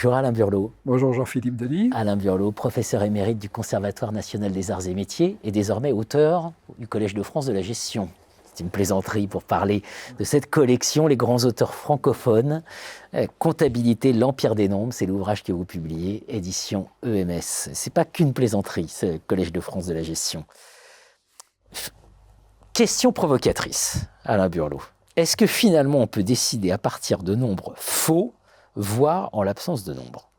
Bonjour Alain Burlot. Bonjour Jean-Philippe Denis. Alain Burlot, professeur émérite du Conservatoire national des arts et métiers et désormais auteur du Collège de France de la gestion. C'est une plaisanterie pour parler de cette collection, les grands auteurs francophones. Comptabilité, l'Empire des nombres, c'est l'ouvrage que vous publiez, édition EMS. C'est pas qu'une plaisanterie, ce Collège de France de la gestion. Question provocatrice, Alain Burlot. Est-ce que finalement on peut décider à partir de nombres faux, voire en l'absence de nombres?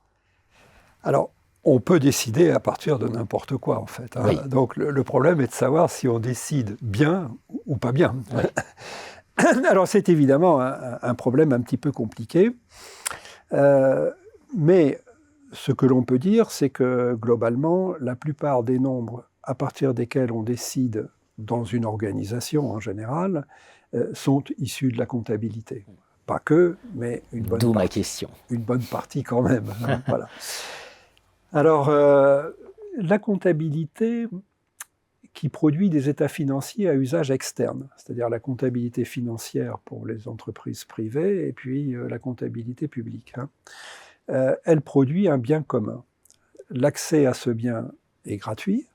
Alors, on peut décider à partir de n'importe quoi, en fait. Hein. Oui. Donc, le problème est de savoir si on décide bien ou pas bien. Oui. Alors, c'est évidemment un problème un petit peu compliqué. Mais ce que l'on peut dire, c'est que, globalement, la plupart des nombres à partir desquels on décide dans une organisation, en général, sont issus de la comptabilité. Pas que, mais une bonne D'où partie. ma question. Une bonne partie quand même. Hein, voilà. Alors, la comptabilité qui produit des états financiers à usage externe, c'est-à-dire la comptabilité financière pour les entreprises privées et puis la comptabilité publique, hein, elle produit un bien commun. L'accès à ce bien est gratuit,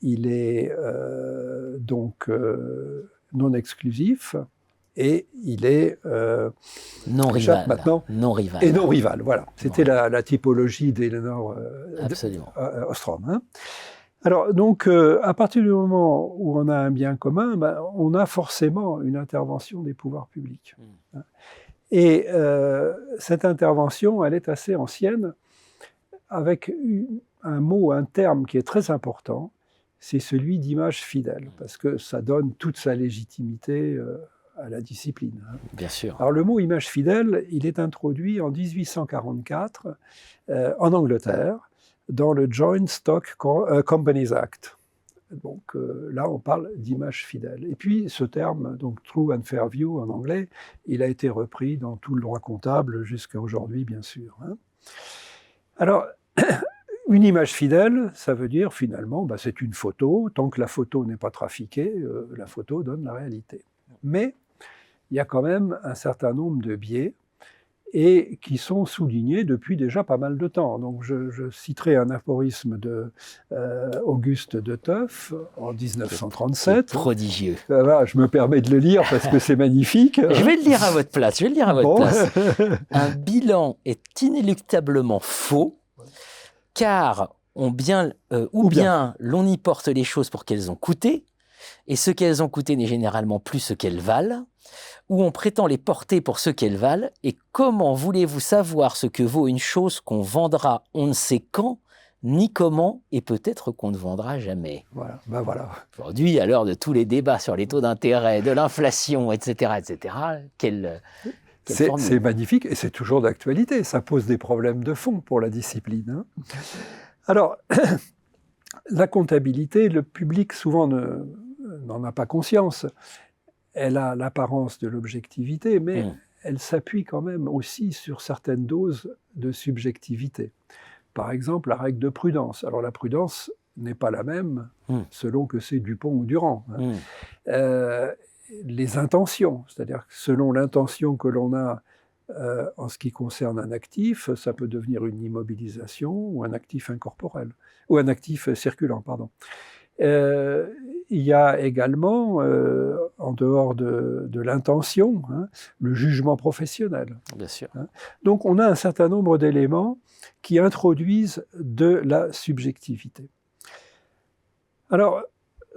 il est donc non exclusif, et il est non rival. Maintenant, non rival. Et non rival, voilà. C'était Voilà. la typologie d'Elinor Ostrom. Hein. Alors, donc, à partir du moment où on a un bien commun, ben, on a forcément une intervention des pouvoirs publics. Hein. Et cette intervention, elle est assez ancienne, avec un mot, un terme qui est très important, c'est celui d'image fidèle, parce que ça donne toute sa légitimité à la discipline. Hein. Bien sûr. Alors le mot image fidèle, il est introduit en 1844 en Angleterre dans le Joint Stock Companies Act. Donc là, on parle d'image fidèle. Et puis ce terme, donc true and fair view en anglais, il a été repris dans tout le droit comptable jusqu'à aujourd'hui, bien sûr. Hein. Alors, une image fidèle, ça veut dire finalement, bah, c'est une photo. Tant que la photo n'est pas trafiquée, la photo donne la réalité. Mais il y a quand même un certain nombre de biais et qui sont soulignés depuis déjà pas mal de temps. Donc je citerai un aphorisme de Auguste de Theuff en 1937. C'est prodigieux. Voilà, je me permets de le lire parce que c'est magnifique. Je vais le lire à votre place. Place. Un bilan est inéluctablement faux, car ou bien l'on y porte les choses pour qu'elles ont coûté, et ce qu'elles ont coûté n'est généralement plus ce qu'elles valent, ou on prétend les porter pour ce qu'elles valent, et comment voulez-vous savoir ce que vaut une chose qu'on vendra on ne sait quand, ni comment, et peut-être qu'on ne vendra jamais. Voilà, ben voilà. Aujourd'hui, à l'heure de tous les débats sur les taux d'intérêt, de l'inflation, etc., c'est magnifique, et c'est toujours d'actualité. Ça pose des problèmes de fond pour la discipline. Hein. Alors, la comptabilité, le public souvent n'en a pas conscience. Elle a l'apparence de l'objectivité, mais elle s'appuie quand même aussi sur certaines doses de subjectivité. Par exemple, la règle de prudence. Alors la prudence n'est pas la même selon que c'est Dupont ou Durand. Hein. Les intentions, c'est-à-dire que selon l'intention que l'on a en ce qui concerne un actif, ça peut devenir une immobilisation ou un actif incorporel, ou un actif circulant, pardon. Il y a également, en dehors de l'intention, hein, le jugement professionnel. Bien sûr. Hein. Donc on a un certain nombre d'éléments qui introduisent de la subjectivité. Alors,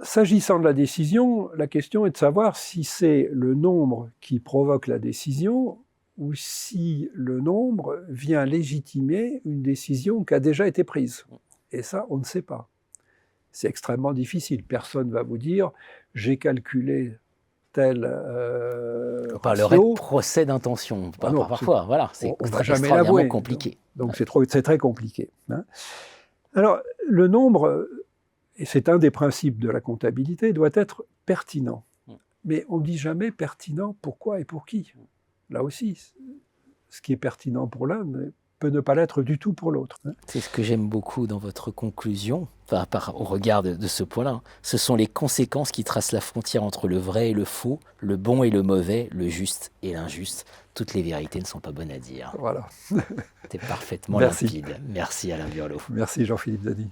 s'agissant de la décision, la question est de savoir si c'est le nombre qui provoque la décision ou si le nombre vient légitimer une décision qui a déjà été prise. Et ça, on ne sait pas. C'est extrêmement difficile. Personne ne va vous dire « j'ai calculé tel ratio ». Le procès d'intention, parfois. Voilà, c'est extrêmement compliqué. Donc c'est très compliqué. Hein. Alors, le nombre, et c'est un des principes de la comptabilité, doit être pertinent. Mais on ne dit jamais pertinent pourquoi et pour qui. Là aussi, ce qui est pertinent pour l'un n'est peut ne pas l'être du tout pour l'autre. C'est ce que j'aime beaucoup dans votre conclusion, enfin, au regard de ce point-là. Ce sont les conséquences qui tracent la frontière entre le vrai et le faux, le bon et le mauvais, le juste et l'injuste. Toutes les vérités ne sont pas bonnes à dire. Voilà. C'est parfaitement Merci. limpide. Merci Alain Burlot. Merci Jean-Philippe Zadi.